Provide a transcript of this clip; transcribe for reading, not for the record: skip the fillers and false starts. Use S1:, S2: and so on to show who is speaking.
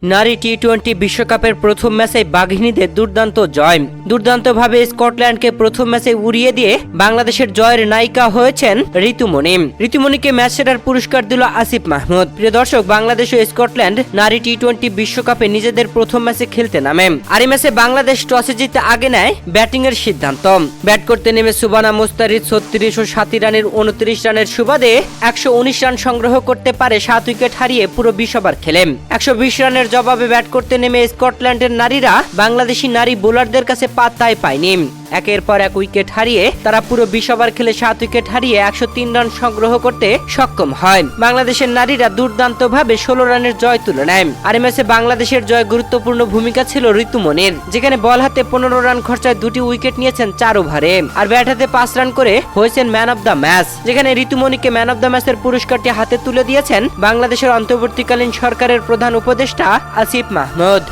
S1: নারী টি-20 বিশ্বকাপের প্রথম ম্যাচে বাঘিনীদের দুর্দান্ত জয়। দুর্দান্তভাবে স্কটল্যান্ডকে প্রথম ম্যাচে উড়িয়ে দিয়ে বাংলাদেশের জয়ের নায়িকা হয়েছেন ঋতুমণি। ঋতুমণিকে ম্যাচ সেরার পুরস্কার দিল আসিফ মাহমুদ। প্রিয় দর্শক, বাংলাদেশ ও স্কটল্যান্ড নারী টি-20 বিশ্বকাপে নিজেদের প্রথম ম্যাচে খেলতে নামে। আর এই ম্যাচে বাংলাদেশ টসে জিতে আগে নেয় ব্যাটিং এর সিদ্ধান্ত। ব্যাট করতে নেমে সুবানা মুস্তারিদ 36 ও 7 রানের 29 রানের সুবাদে 119 রান সংগ্রহ করতে পারে 7 উইকেট হারিয়ে পুরো 20 ওভার খেলেন। 120 রানের জবাবে ব্যাট করতে নেমে স্কটল্যান্ডের নারীরা বাংলাদেশি নারী বোলারদের কাছে পাত্তাই পায়নি। একের পর এক উইকেট হারিয়ে তারা পুরো 20 ওভার খেলে 7 উইকেট হারিয়ে 103 রান সংগ্রহ করতে সক্ষম হয়। বাংলাদেশের নারীরা দুর্দান্তভাবে 16 রানের জয় তুলে নেয়। আর এই ম্যাচে বাংলাদেশের জয় গুরুত্বপূর্ণ ভূমিকা ছিল ঋতুমণির, যেখানে বল হাতে 15 রান খরচায় 2টি উইকেট নিয়েছেন 4 ওভারে। আর ব্যাট হাতে 5 রান করে হয়েছেন ম্যান অব দ্য ম্যাচ, যেখানে ঋতুমণিকে ম্যান অব দ্য ম্যাচের পুরস্কারটি হাতে তুলে দিয়েছেন বাংলাদেশের অন্তর্বর্তীকালীন সরকারের প্রধান উপদেষ্টা আসিফ মাহমুদ।